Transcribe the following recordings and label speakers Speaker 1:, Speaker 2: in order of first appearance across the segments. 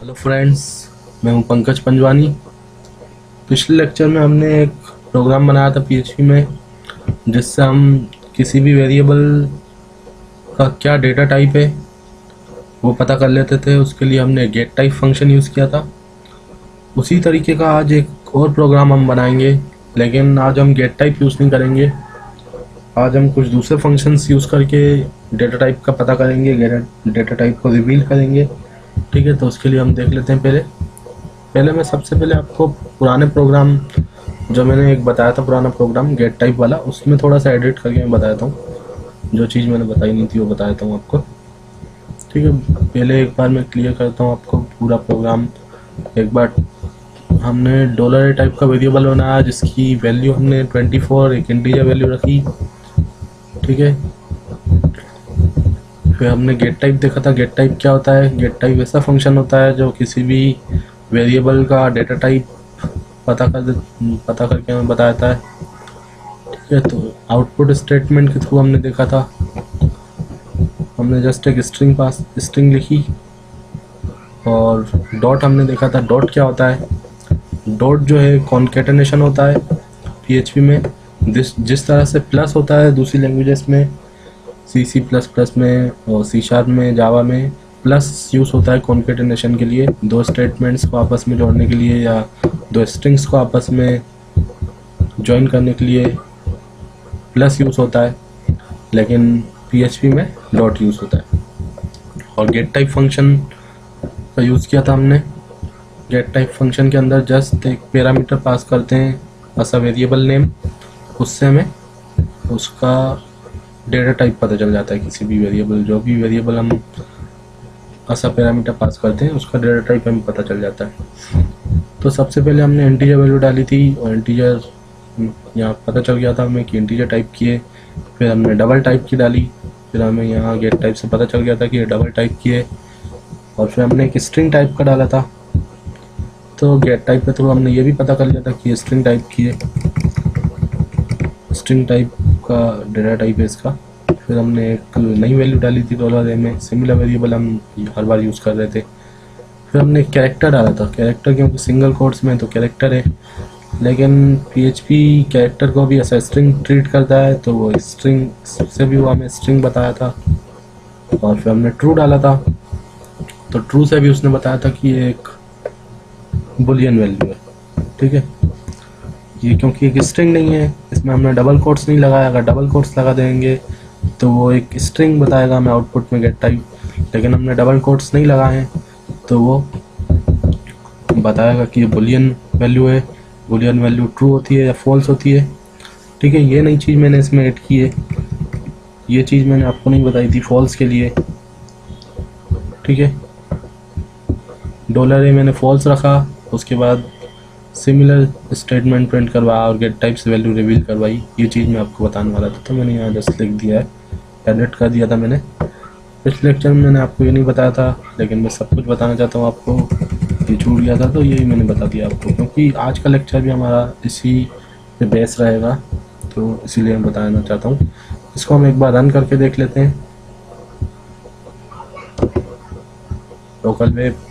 Speaker 1: Hello friends, मैं हूं पंकज पंजवानी। पिछले लेक्चर में हमने एक प्रोग्राम बनाया था पीएचपी में, जिससे हम किसी भी वेरिएबल का क्या डेटा टाइप है वो पता कर लेते थे। उसके लिए हमने गेट टाइप फंक्शन यूज़ किया था। उसी तरीके का आज एक और प्रोग्राम हम बनाएंगे, लेकिन आज हम गेट टाइप यूज़ नहीं करेंगे। आज हम कुछ दूसरे फंक्शंस यूज़ करके डेटा टाइप का पता करेंगे, डेटा टाइप को रिवील करेंगे। ठीक है, तो उसके लिए हम देख लेते हैं। पहले मैं सबसे पहले आपको पुराने प्रोग्राम जो मैंने एक बताया था, पुराना प्रोग्राम गेट टाइप वाला, उसमें थोड़ा सा एडिट करके मैं बताता हूँ। जो चीज़ मैंने बताई नहीं थी वो बताता हूँ आपको। ठीक है, पहले एक बार मैं क्लियर करता हूँ आपको पूरा प्रोग्राम। एक बार हमने डॉलर टाइप का वेरिएबल बनाया, जिसकी वैल्यू हमने 24 एक इंटीजर वैल्यू रखी। ठीक है, फिर हमने गेट टाइप देखा था। गेट टाइप क्या होता है? गेट टाइप ऐसा फंक्शन होता है जो किसी भी वेरिएबल का डेटा टाइप पता करके हमें बताता है। ठीक है, तो आउटपुट स्टेटमेंट के थ्रू हमने देखा था। हमने जस्ट एक स्ट्रिंग लिखी, और डॉट हमने देखा था। डॉट क्या होता है? डॉट जो है कॉन्केटेनेशन होता है पीएचपी में। जिस तरह से प्लस होता है दूसरी लैंग्वेजेस में, सी प्लस प्लस में और सी शार्प में, जावा में प्लस यूज़ होता है कॉन्केटेनेशन के लिए, दो स्टेटमेंट्स को आपस में जोड़ने के लिए या दो स्ट्रिंग्स को आपस में ज्वाइन करने के लिए प्लस यूज़ होता है। लेकिन पीएचपी में डॉट यूज़ होता है। और गेट टाइप फंक्शन का यूज़ किया था हमने। गेट टाइप फंक्शन के अंदर जस्ट एक पैरामीटर पास करते हैं, ऐसा वेरिएबल नेम। उससे हमें उसका डेटा टाइप पता चल जाता है। किसी भी वेरिएबल, जो भी वेरिएबल हम ऐसा पैरामीटर पास करते हैं, उसका डेटा टाइप हमें पता चल जाता है। तो सबसे पहले हमने इंटीजर वैल्यू डाली थी, और इंटीजर यहाँ पता चल गया था हमें कि इंटीजर टाइप की है। फिर हमने डबल टाइप की डाली, फिर हमें यहाँ गेट टाइप से पता चल गया था कि ये डबल टाइप की है। और फिर हमने एक स्ट्रिंग टाइप का डाला था, तो गेट टाइप के थ्रू हमने ये भी पता कर लिया था कि ये स्ट्रिंग टाइप की है। स्ट्रिंग टाइप का डेटा टाइप है इसका। फिर हमने एक नई वैल्यू डाली थी $a में। सिमिलर वेरिएबल हम हर बार यूज़ कर रहे थे। फिर हमने कैरेक्टर डाला था। कैरेक्टर क्योंकि सिंगल कोट्स में तो कैरेक्टर है, लेकिन पीएचपी कैरेक्टर को भी ऐसा स्ट्रिंग ट्रीट करता है, तो वो स्ट्रिंग से भी वो हमें स्ट्रिंग बताया था। और फिर हमने ट्रू डाला था, तो ट्रू से भी उसने बताया था कि ये एक बुलियन वैल्यू है। ठीक है, ये क्योंकि एक स्ट्रिंग नहीं है, इसमें हमने डबल कोट्स नहीं लगाया। अगर डबल कोट्स लगा देंगे तो वो एक स्ट्रिंग बताएगा हमें आउटपुट में गेट टाइप, लेकिन हमने डबल कोट्स नहीं लगाए हैं, तो वो बताएगा कि ये बुलियन वैल्यू है। बुलियन वैल्यू ट्रू होती है या फॉल्स होती है। ठीक है, ये नई चीज़ मैंने इसमें ऐड की है। ये चीज़ मैंने आपको नहीं बताई थी फॉल्स के लिए। ठीक है, $a मैंने फॉल्स रखा, उसके बाद सिमिलर स्टेटमेंट प्रिंट करवाया और गेट टाइप से वैल्यू रिवील करवाई। ये चीज़ मैं आपको बताने वाला था, तो मैंने यहाँ जस्ट लिख दिया है, एडिट कर दिया था मैंने। पिछले लेक्चर में मैंने आपको ये नहीं बताया था, लेकिन मैं सब कुछ बताना चाहता हूँ आपको। ये छूट गया था तो यही मैंने बता दिया आपको, क्योंकि आज का लेक्चर भी हमारा इसी पे बेस रहेगा, तो इसीलिए मैं बताना चाहता हूँ। इसको हम एक बार रन करके देख लेते हैं। लोकल वेब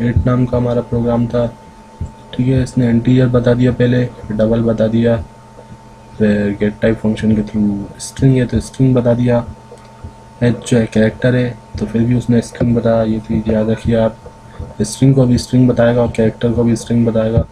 Speaker 1: एट नाम का हमारा प्रोग्राम था। ठीक है, इसने इंटीजर बता दिया पहले, फिर डबल बता दिया, फिर गेट टाइप फंक्शन के थ्रू स्ट्रिंग है तो स्ट्रिंग बता दिया। एच जो है कैरेक्टर है, तो फिर भी उसने स्ट्रिंग बताया। ये चीज़ याद रखिए आप, स्ट्रिंग को भी स्ट्रिंग बताएगा और कैरेक्टर को भी स्ट्रिंग बताएगा।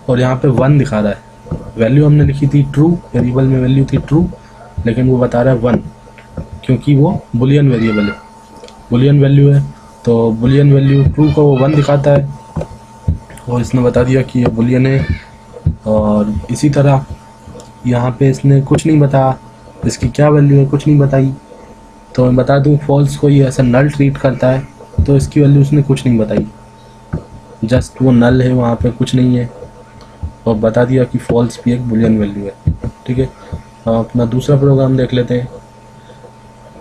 Speaker 1: और यहाँ पे 1 दिखा रहा है। वैल्यू हमने लिखी थी ट्रू, वेरिएबल में वैल्यू थी ट्रू, लेकिन वो बता रहा है 1, क्योंकि वो बुलियन वेरिएबल है, बुलियन वैल्यू है। तो बुलियन वैल्यू ट्रू को वो 1 दिखाता है, और इसने बता दिया कि ये बुलियन है। और इसी तरह यहाँ पे इसने कुछ नहीं बताया, इसकी क्या वैल्यू है कुछ नहीं बताई। तो मैं बता दूँ, फॉल्स को ये ऐसा नल ट्रीट करता है, तो इसकी वैल्यू उसने कुछ नहीं बताई, जस्ट वो नल है, वहाँ पे कुछ नहीं है, और बता दिया कि फॉल्स भी एक बुलियन वैल्यू है। ठीक है, अब अपना दूसरा प्रोग्राम देख लेते हैं।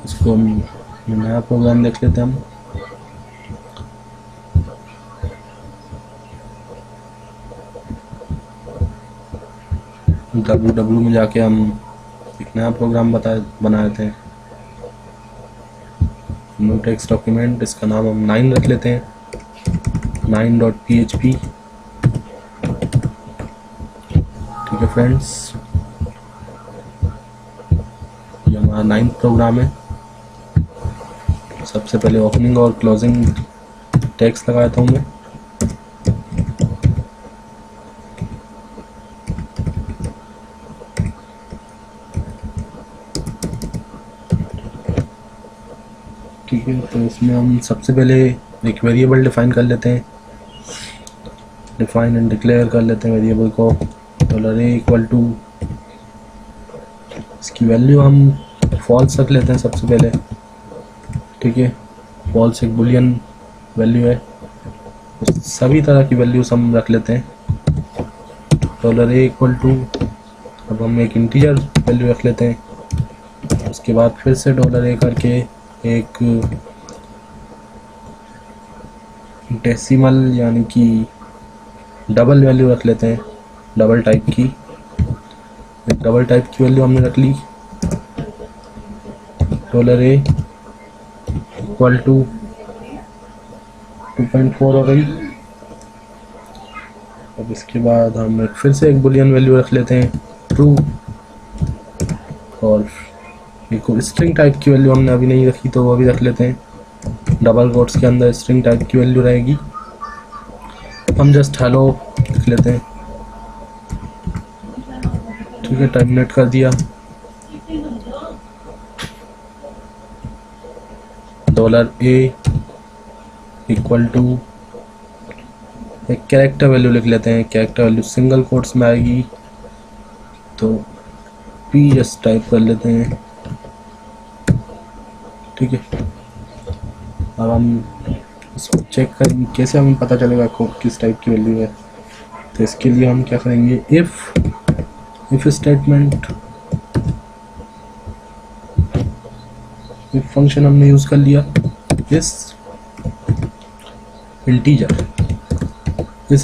Speaker 1: इसको हम नया प्रोग्राम देख लेते हैं हम। www में जाके हम एक नया प्रोग्राम बनाए थे, न्यू टेक्स्ट डॉक्यूमेंट, इसका नाम हम 9 रख लेते हैं, 9.php। ठीक है फ्रेंड्स, ये हमारा 9th प्रोग्राम है। सबसे पहले ओपनिंग और क्लोजिंग टैग्स लगाता हूँ मैं। ठीक है, तो इसमें हम सबसे पहले एक वेरिएबल डिफाइन कर लेते हैं, डिफाइन एंड डिक्लेयर कर लेते हैं वेरिएबल को $a = इसकी वैल्यू हम फॉल्स रख लेते हैं सबसे पहले। ठीक है, फॉल्स एक बुलियन वैल्यू है, तो सभी तरह की वैल्यूज हम रख लेते हैं। $a = अब हम एक इंटीजर वैल्यू रख लेते हैं। उसके बाद फिर से $a करके एक डेसिमल यानी कि डबल वैल्यू रख लेते हैं, डबल टाइप की। एक डबल टाइप की वैल्यू हमने रख ली, $a = 2.4 हो गई। अब इसके बाद हम फिर से एक बुलियन वैल्यू रख लेते हैं, ट्रू। और एक स्ट्रिंग टाइप की वैल्यू हमने अभी नहीं रखी, तो वो भी रख लेते हैं, डबल कोट्स के अंदर स्ट्रिंग टाइप की वैल्यू रहेगी। हम जस्ट हेलो लिख लेते हैं। ठीक है, टर्मिनेट कर दिया। $a = एक कैरेक्टर वैल्यू लिख लेते हैं, कैरेक्टर वैल्यू सिंगल कोट्स में आएगी, तो p जस्ट टाइप कर लेते हैं। ठीक है, अब हम इसको चेक करेंगे कैसे हमें पता चलेगा किस टाइप की वैल्यू है। तो इसके लिए हम क्या करेंगे, इफ स्टेटमेंट, इफ फंक्शन हमने यूज़ कर लिया। इस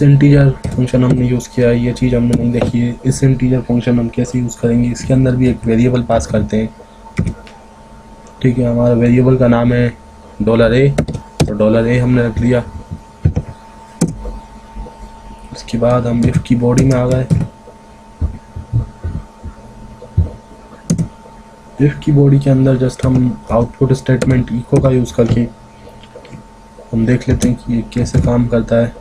Speaker 1: इंटीजर फंक्शन हमने यूज़ किया, ये चीज़ हमने नहीं देखी है। इस इंटीजर फंक्शन हम कैसे यूज़ करेंगे, इसके अंदर भी एक वेरिएबल पास करते हैं। ठीक है, हमारा वेरिएबल का नाम है $a, तो $a हमने रख लिया। उसके बाद हम इफ की बॉडी में आ गए। इफ की बॉडी के अंदर जस्ट हम आउटपुट स्टेटमेंट इको का यूज़ करके हम देख लेते हैं कि ये कैसे काम करता है।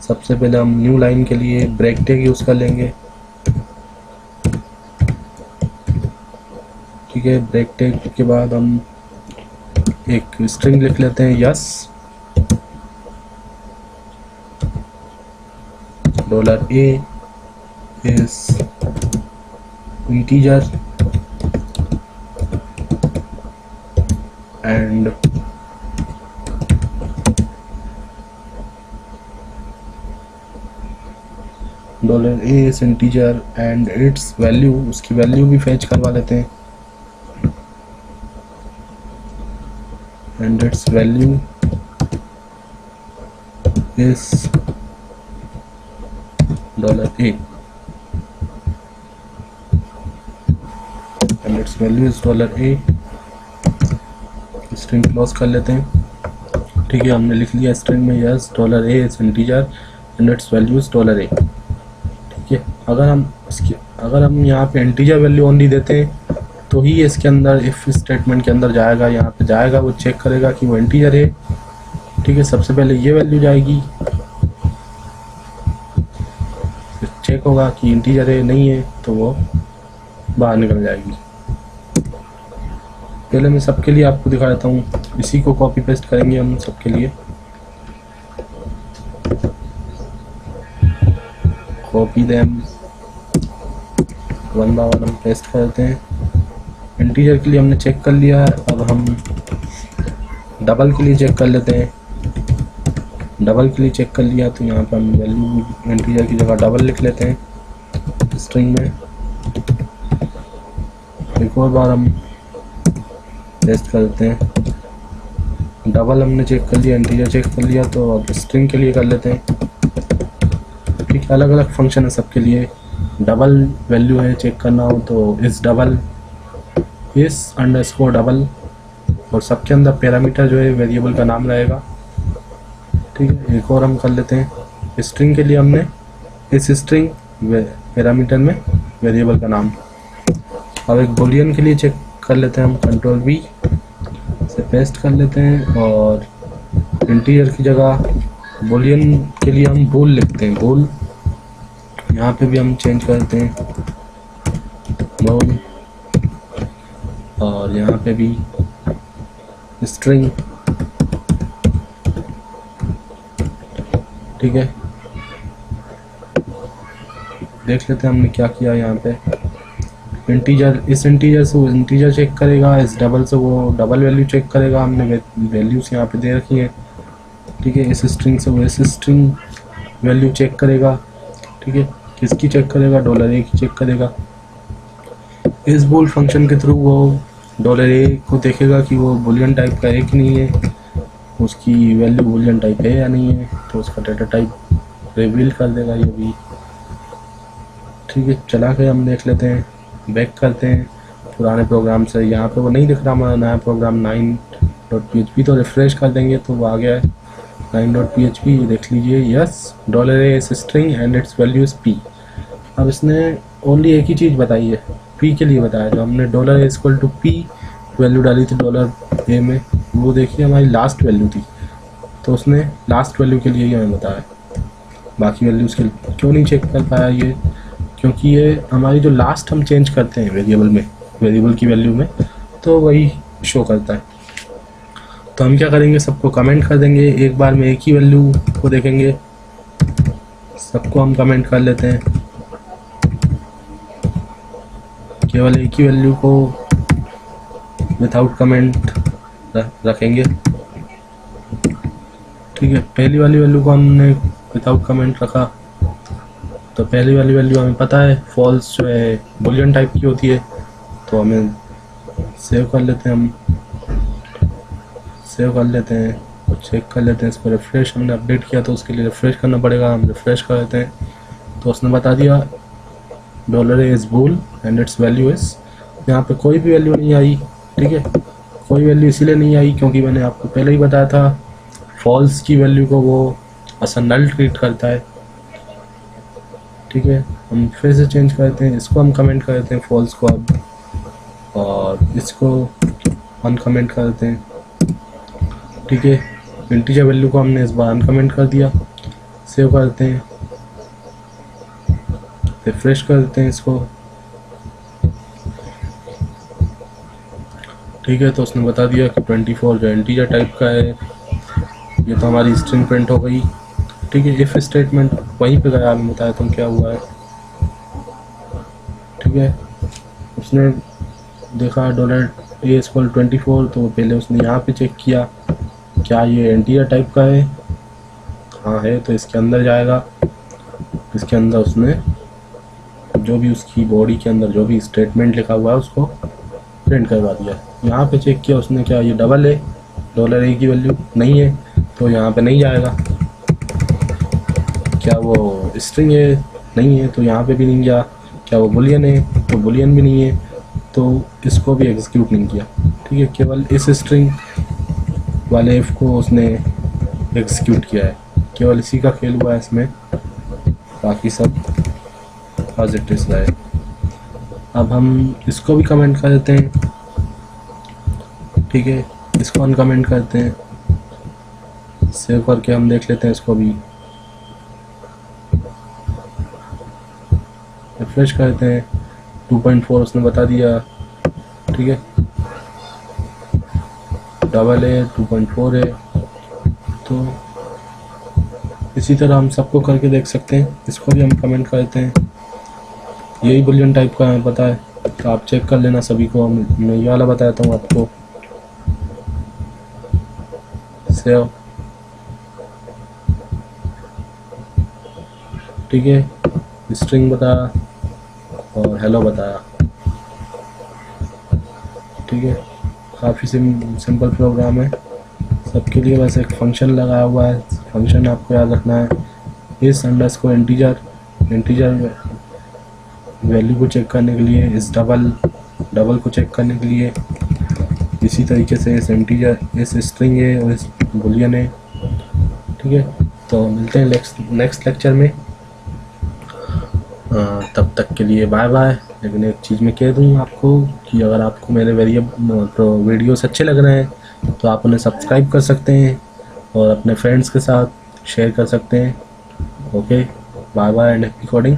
Speaker 1: सबसे पहले हम न्यू लाइन के लिए ब्रेक टैग यूज़ कर लेंगे। ठीक है, ब्रेक टैग के बाद हम एक स्ट्रिंग लिख लेते हैं, yes. $a is integer and $a is integer and its value, उसकी वैल्यू भी फैच करवा लेते हैं, and its value is $a and its value is $a। String close कर लेते हैं। ठीक है, हमने लिख लिया स्ट्रिंग में yes $a is integer and its value is $a। ठीक है, अगर हम यहाँ पे इंटीजर वैल्यू ओनली देते हैं तो ही इसके अंदर इफ स्टेटमेंट के अंदर जाएगा, यहाँ पे जाएगा, वो चेक करेगा कि वो इंटीजर है। ठीक है, सबसे पहले ये वैल्यू जाएगी, फिर चेक होगा कि इंटीजर है नहीं है, तो वो बाहर निकल जाएगी। पहले मैं सबके लिए आपको दिखा देता हूँ, इसी को कॉपी पेस्ट करेंगे हम सबके लिए। Copy them, one by one हम पेस्ट कर देते हैं। इंटीजर के लिए हमने चेक कर लिया है, अब हम डबल के लिए चेक कर लेते हैं। डबल के लिए चेक कर लिया तो यहाँ पर हम वैल्यू इंटीजर की जगह डबल लिख लेते हैं स्ट्रिंग में। एक और बार हम पेस्ट कर देते हैं। डबल हमने चेक कर लिया, इंटीजर चेक कर लिया, तो अब स्ट्रिंग के लिए कर लेते हैं। ठीक है, अलग अलग फंक्शन है सबके लिए। डबल वैल्यू है चेक करना हो तो इस डबल, इस अंडरस्कोर डबल, और सबके अंदर पैरामीटर जो है वेरिएबल का नाम रहेगा। ठीक है, एक और हम कर लेते हैं। स्ट्रिंग के लिए हमने इस स्ट्रिंग पैरामीटर में वेरिएबल का नाम। अब एक बुलियन के लिए चेक कर लेते हैं हम, कंट्रोल V से पेस्ट कर लेते हैं और इंटीजर की जगह बुलियन के लिए हम बूल लिखते हैं, बूल। यहाँ पे भी हम चेंज करते हैं बूल, और यहाँ पे भी स्ट्रिंग। ठीक है, देख लेते हैं हमने क्या किया यहाँ पे। इंटीजर, इस इंटीजर से वो इंटीजर चेक करेगा, इस डबल से वो डबल वैल्यू चेक करेगा। हमने वैल्यूज यहाँ पे दे रखी हैं। ठीक है, इस स्ट्रिंग से वो इस स्ट्रिंग वैल्यू चेक करेगा। ठीक है, किसकी चेक करेगा? $A की चेक करेगा। इस बूल फंक्शन के थ्रू वो $A को देखेगा कि वो बुलियन टाइप का है कि नहीं है, उसकी वैल्यू बुलियन टाइप है या नहीं है, तो उसका डाटा टाइप रिवील कर देगा ये भी। ठीक है, चला के हम देख लेते हैं, बैक करते हैं पुराने प्रोग्राम से। यहाँ पे वो नहीं दिख रहा हमारा नया प्रोग्राम 9.php, तो रिफ्रेश कर देंगे तो वो आ गया है 9.php। देख लीजिए, yes $A is string and its value is p। अब इसने ओनली एक ही चीज़ बताई है, p के लिए बताया। जो हमने $A equal to p value डाली थी $A में, वो देखिए हमारी लास्ट वैल्यू थी, तो उसने लास्ट वैल्यू के लिए ही हमें बताया। बाकी वैल्यूज़ के क्यों नहीं चेक कर पाया ये? क्योंकि ये हमारी जो लास्ट हम चेंज करते हैं वेरिएबल में, वेरिएबल की वैल्यू में, तो वही शो करता है। तो हम क्या करेंगे, सबको कमेंट कर देंगे, एक बार में एक ही वैल्यू को देखेंगे। सबको हम कमेंट कर लेते हैं, केवल एक ही वैल्यू को विदाउट कमेंट रखेंगे। ठीक है, पहली वाली वैल्यू को हमने विदाउट कमेंट रखा, तो पहली वाली वैल्यू हमें पता है फॉल्स जो है बुलियन टाइप की होती है, तो हमें सेव कर लेते हैं। हम सेव कर लेते हैं और चेक कर लेते हैं इसको। रिफ्रेश हमने अपडेट किया तो उसके लिए रिफ्रेश करना पड़ेगा, हम रिफ्रेश कर लेते हैं तो उसने बता दिया $A is bool and its value is. यहाँ पे कोई भी वैल्यू नहीं आई। ठीक है, कोई वैल्यू इसीलिए नहीं आई क्योंकि मैंने आपको पहले ही बताया था फॉल्स की वैल्यू को वो असल नल ट्रीट करता है। ठीक है, हम फिर से चेंज करते हैं, इसको हम कमेंट करते हैं फॉल्स को अब, और इसको अनकमेंट करते हैं। ठीक है, इंटीजर वैल्यू को हमने इस बार अनकमेंट कर दिया। सेव करते हैं, रिफ्रेश करते हैं इसको। ठीक है, तो उसने बता दिया कि 24 जो इंटीजर टाइप का है। ये तो हमारी स्ट्रिंग प्रिंट हो गई। ठीक है, इफ स्टेटमेंट वहीं पे गया, आपने बताया तुम क्या हुआ है। ठीक है, उसने देखा $A इक्वल 24, तो पहले उसने यहाँ पे चेक किया क्या ये इंटीजर टाइप का है। हाँ है, तो इसके अंदर जाएगा। इसके अंदर उसने जो भी उसकी बॉडी के अंदर जो भी स्टेटमेंट लिखा हुआ है उसको प्रिंट करवा दिया। यहाँ पे चेक किया उसने, क्या ये डबल है, $A की वैल्यू नहीं है, तो यहाँ पे नहीं जाएगा। क्या वो स्ट्रिंग है, नहीं है, तो यहाँ पे भी नहीं गया। क्या वो बुलियन है, तो बुलियन भी नहीं है, तो इसको भी एग्जीक्यूट नहीं किया। ठीक है, केवल इस स्ट्रिंग वाले एफ को उसने एग्जीक्यूट किया है। केवल इसी का खेल हुआ है इसमें, बाकी सब पॉजिटिव है। अब हम इसको भी कमेंट कर देते हैं। ठीक है, इसको अनकमेंट करते हैं, सेव करके हम देख लेते हैं इसको भी, रिफ्रेश करते हैं। 2.4 उसने बता दिया। ठीक है, $A 2.4 है, तो इसी तरह हम सबको करके देख सकते हैं। इसको भी हम कमेंट करते हैं, यही बुलियन टाइप का है पता है, तो आप चेक कर लेना सभी को। मैं ये वाला बताता हूँ आपको। सेव। ठीक है, स्ट्रिंग बताया और हेलो बताया। ठीक है, काफ़ी सिंपल प्रोग्राम है सबके लिए। बस एक फंक्शन लगाया हुआ है, फंक्शन आपको याद रखना है, इस अंडरस्कोर इंटीजर वैल्यू को चेक करने के लिए, इस डबल को चेक करने के लिए, इसी तरीके से इस इंटीजर, इस स्ट्रिंग है और इस बुलियन है। ठीक है, तो मिलते हैं नेक्स्ट लेक्चर में। तब तक के लिए बाय बाय। लेकिन एक चीज़ मैं कह दूँ आपको कि अगर आपको मेरे वीडियोस अच्छे लग रहे हैं तो आप उन्हें सब्सक्राइब कर सकते हैं और अपने फ्रेंड्स के साथ शेयर कर सकते हैं। Okay, bye bye and happy coding.